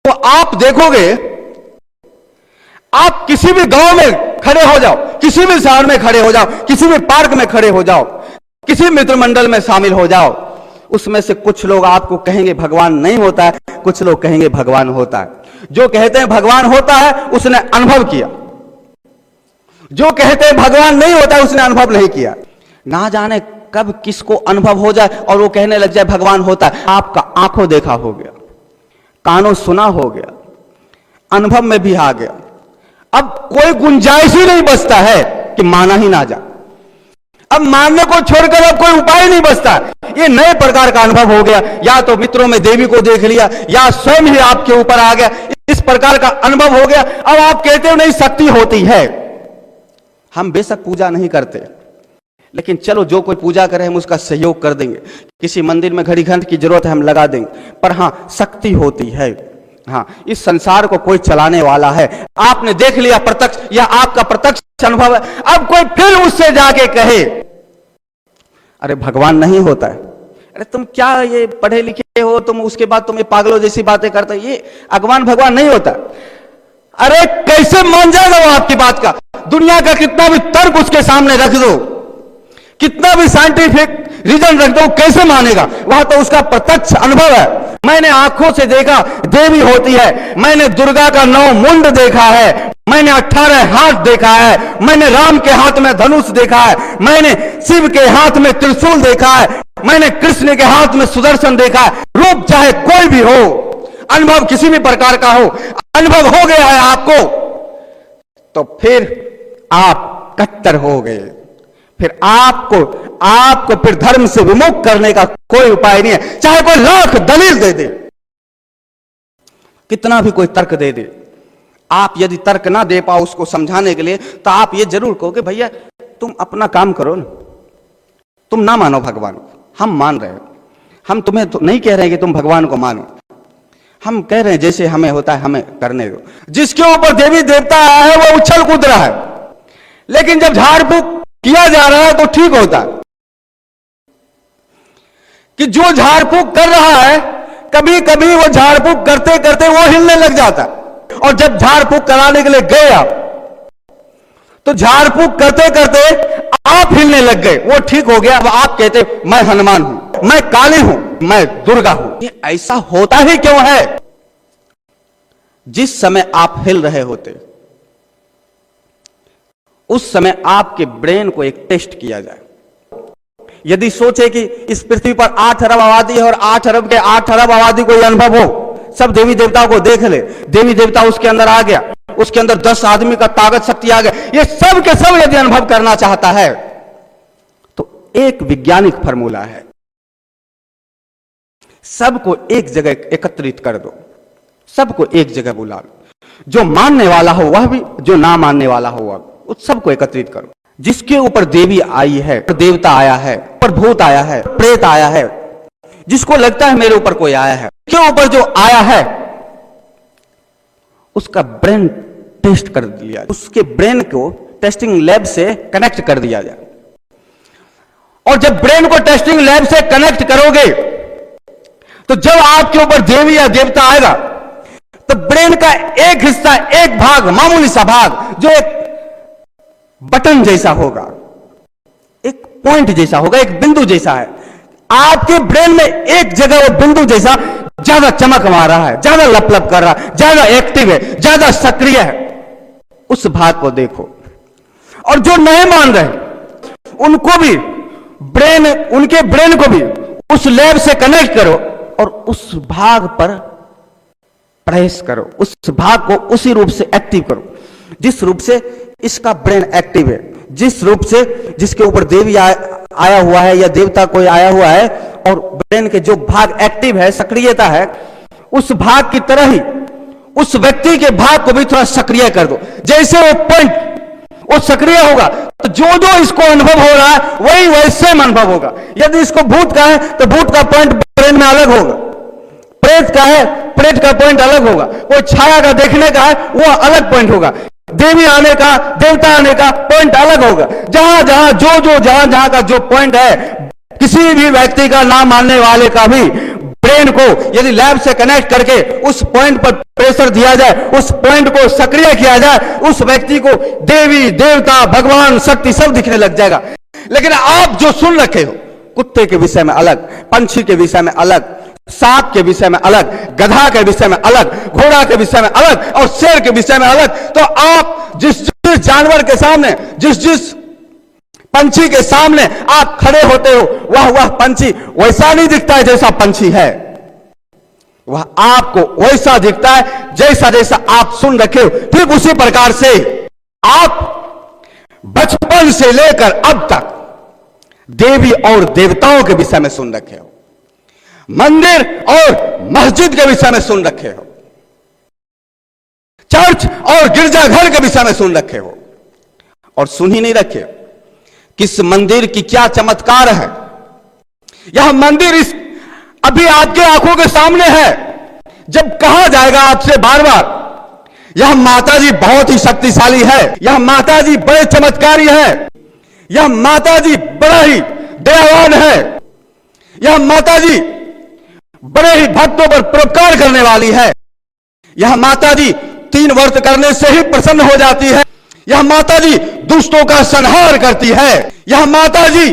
तो आप देखोगे, आप किसी भी गांव में खड़े हो जाओ, किसी भी शहर में खड़े हो जाओ, किसी भी पार्क में खड़े हो जाओ, किसी मित्र मंडल में शामिल हो जाओ, उसमें से कुछ लोग आपको कहेंगे भगवान नहीं होता है, कुछ लोग कहेंगे भगवान होता है। जो कहते हैं भगवान होता है उसने अनुभव किया, जो कहते हैं भगवान नहीं होता है उसने अनुभव नहीं किया। ना जाने कब किसको अनुभव हो जाए और वो कहने लग जाए भगवान होता है। आपका आंखों देखा हो गया, कानों सुना हो गया, अनुभव में भी आ गया, अब कोई गुंजाइश ही नहीं बचता है कि माना ही ना जा। अब मानने को छोड़कर अब कोई उपाय नहीं बचता। ये नए प्रकार का अनुभव हो गया, या तो मित्रों में देवी को देख लिया, या स्वयं ही आपके ऊपर आ गया, इस प्रकार का अनुभव हो गया। अब आप कहते हो नहीं शक्ति होती है। हम बेशक पूजा नहीं करते, लेकिन चलो जो कोई पूजा करे हम उसका सहयोग कर देंगे, किसी मंदिर में घड़ी घंट की जरूरत है हम लगा देंगे, पर हां शक्ति होती है। हाँ, इस संसार को कोई चलाने वाला है। आपने देख लिया प्रत्यक्ष, या आपका प्रत्यक्ष अनुभव है, अब कोई फिर उससे जाके कहे अरे भगवान नहीं होता है, अरे तुम क्या ये पढ़े लिखे हो, तुम उसके बाद तुम ये पागलों जैसी बातें करते हो, ये भगवान नहीं होता। अरे कैसे मान जाएगा वो आपकी बात का? दुनिया का कितना भी तर्क उसके सामने रख दो, कितना भी साइंटिफिक रीजन रख दो, कैसे मानेगा? वह तो उसका प्रत्यक्ष अनुभव है। मैंने आंखों से देखा देवी होती है, मैंने दुर्गा का 9 मुंड देखा है, मैंने 18 हाथ देखा है, मैंने राम के हाथ में धनुष देखा है, मैंने शिव के हाथ में त्रिशूल देखा है, मैंने कृष्ण के हाथ में सुदर्शन देखा है। रूप चाहे कोई भी हो, अनुभव किसी भी प्रकार का हो, अनुभव हो गया है आपको, तो फिर आप कट्टर हो गए। फिर आपको फिर धर्म से विमुख करने का कोई उपाय नहीं है, चाहे कोई लाख दलील दे दे, कितना भी कोई तर्क दे दे। आप यदि तर्क ना दे पाओ उसको समझाने के लिए, तो आप ये जरूर कहो कि भैया तुम अपना काम करो ना, तुम ना मानो भगवान, हम मान रहे हैं। हम तुम्हें तो नहीं कह रहे हैं कि तुम भगवान को मानो, हम कह रहे हैं जैसे हमें होता है हमें करने दो। जिसके ऊपर देवी देवता आया है वो उछल कूद रहा है, लेकिन जब झाड़ फूक किया जा रहा है तो ठीक होता है। कि जो झाड़ फूक कर रहा है, कभी कभी वो झाड़ फूक करते करते वो हिलने लग जाता है, और जब झाड़ फूक कराने के लिए गए आप, तो झाड़ फूक करते करते आप हिलने लग गए, वो ठीक हो गया। अब आप कहते मैं हनुमान हूं, मैं काली हूं, मैं दुर्गा हूं। ये ऐसा होता ही क्यों है? जिस समय आप हिल रहे होते उस समय आपके ब्रेन को एक टेस्ट किया जाए। यदि सोचे कि इस पृथ्वी पर 8 अरब आबादी है और 8 अरब के 8 अरब आबादी को यह अनुभव हो, सब देवी देवताओं को देख ले, देवी देवता उसके अंदर आ गया, उसके अंदर 10 आदमी का ताकत शक्ति आ गया, ये सब के सब यदि अनुभव करना चाहता है तो एक वैज्ञानिक फॉर्मूला है, सबको एक जगह एकत्रित कर दो, सबको एक जगह बुला लो, जो मानने वाला हो वह भी, जो ना मानने वाला हो वह, उस सबको एकत्रित करो। जिसके ऊपर देवी आई है, देवता आया है, पर भूत आया है, प्रेत आया है, जिसको लगता है मेरे ऊपर कोई आया है, उसके ऊपर जो आया है उसका ब्रेन टेस्ट कर दिया, उसके ब्रेन को टेस्टिंग लैब से कनेक्ट कर दिया जाए। और जब ब्रेन को टेस्टिंग लैब से कनेक्ट करोगे तो जब आपके ऊपर देवी या देवता आएगा तो ब्रेन का एक हिस्सा, एक भाग, मामूली सा भाग, जो एक बटन जैसा होगा, एक पॉइंट जैसा होगा, एक बिंदु जैसा है, आपके ब्रेन में एक जगह वो बिंदु जैसा ज्यादा चमक मार रहा है, ज्यादा लपलप कर रहा है, ज्यादा एक्टिव है, ज्यादा सक्रिय है, उस भाग को देखो। और जो नहीं मान रहे उनको भी ब्रेन, उनके ब्रेन को भी उस लैब से कनेक्ट करो और उस भाग पर प्रेस करो, उस भाग को उसी रूप से एक्टिव करो जिस रूप से इसका ब्रेन एक्टिव है, जिस रूप से जिसके ऊपर देवी आया हुआ है या देवता कोई आया हुआ है, और ब्रेन के जो भाग एक्टिव है, सक्रियता है, उस भाग की तरह ही उस व्यक्ति के भाग को भी थोड़ा सक्रिय कर दो। जैसे वो पॉइंट वो सक्रिय होगा तो जो जो इसको अनुभव हो रहा है वही वैसे अनुभव होगा। यदि इसको भूत का है तो भूत का पॉइंट ब्रेन में अलग होगा, प्रेत का है प्रेत का पॉइंट अलग होगा, कोई छाया का देखने का है वो अलग पॉइंट होगा, देवी आने का, देवता आने का पॉइंट अलग होगा। जहां जहां जहां जहां का जो पॉइंट है, किसी भी व्यक्ति का ना मानने वाले का भी ब्रेन को यदि लैब से कनेक्ट करके उस पॉइंट पर प्रेशर दिया जाए, उस पॉइंट को सक्रिय किया जाए, उस व्यक्ति को देवी देवता भगवान शक्ति सब दिखने लग जाएगा। लेकिन आप जो सुन रखे हो, कुत्ते के विषय में अलग, पंछी के विषय में अलग, सांप के विषय में अलग, गधा के विषय में अलग, घोड़ा के विषय में अलग और शेर के विषय में अलग, तो आप जिस जिस जानवर के सामने, जिस जिस पंछी के सामने आप खड़े होते हो, वह पंछी वैसा नहीं दिखता है जैसा पंछी है, वह आपको वैसा दिखता है जैसा जैसा आप सुन रखे हो। ठीक उसी प्रकार से आप बचपन से लेकर अब तक देवी और देवताओं के विषय में सुन रखे हो, मंदिर और मस्जिद के विषय में सुन रखे हो, चर्च और गिरजाघर के विषय में सुन रखे हो, और सुन ही नहीं रखे हो किस मंदिर की क्या चमत्कार है। यह मंदिर इस अभी आपके आंखों के सामने है। जब कहा जाएगा आपसे बार बार, यह माताजी बहुत ही शक्तिशाली है, यह माताजी बड़े चमत्कारी है, यह माताजी बड़ा ही दयावान है, यह माताजी बड़े ही भक्तों पर परोपकार करने वाली है, यह माताजी 3 व्रत करने से ही प्रसन्न हो जाती है, यह माताजी दुष्टों का संहार करती है, यह माताजी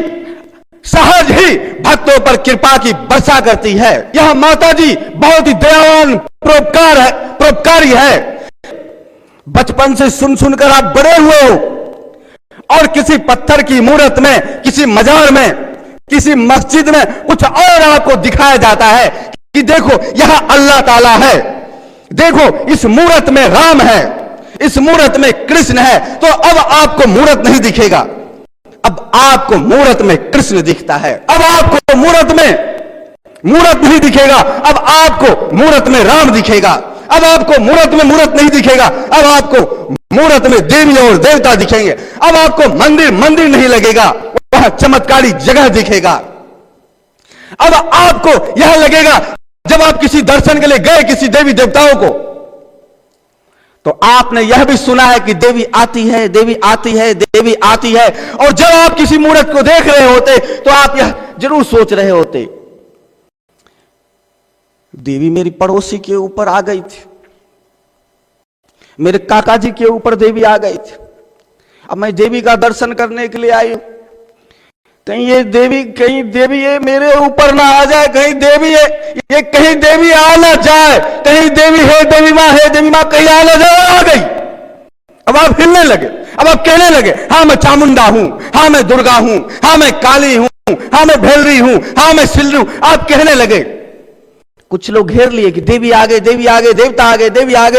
सहज ही भक्तों पर कृपा की वर्षा करती है, यह माताजी बहुत ही दयावान परोपकारी है। बचपन से सुन सुनकर आप बड़े हुए हो और किसी पत्थर की मूर्त में, किसी मजार में, किसी मस्जिद में कुछ और आपको दिखाया जाता है कि देखो यह अल्लाह ताला है, देखो इस मूर्त में राम है, इस मूर्त में कृष्ण है। तो अब आपको मूर्त नहीं दिखेगा, अब आपको मूर्त में कृष्ण दिखता है, अब आपको मूर्त नहीं दिखेगा, अब आपको मूर्त में राम दिखेगा, अब आपको मूर्त में मूर्त नहीं दिखेगा, अब आपको मूर्त में देवी और देवता दिखेंगे, अब आपको मंदिर नहीं लगेगा, वह चमत्कारी जगह दिखेगा। अब आपको यह लगेगा जब आप किसी दर्शन के लिए गए किसी देवी देवताओं को, तो आपने यह भी सुना है कि देवी आती है, देवी आती है, देवी आती है, और जब आप किसी मूर्त को देख रहे होते तो आप यह जरूर सोच रहे होते, देवी मेरी पड़ोसी के ऊपर आ गई थी, मेरे काका जी के ऊपर देवी आ गई थी, अब मैं देवी का दर्शन करने के लिए आई हूं, कहीं देवी ये मेरे ऊपर ना आ जाए, कहीं देवी आ ना जाए, कहीं देवी है, देवी मां कहीं आ ना जाए, आ गई। अब आप हिलने लगे, अब आप कहने लगे, हाँ मैं चामुंडा हूं, हाँ मैं दुर्गा हूं, हाँ मैं काली हूं, हाँ मैं भैरवी हूं, हाँ मैं सिल्लू, आप कहने लगे। कुछ लोग घेर लिए कि देवी आ गए, देवी आ गए, देवता आ गए, देवी आ गए,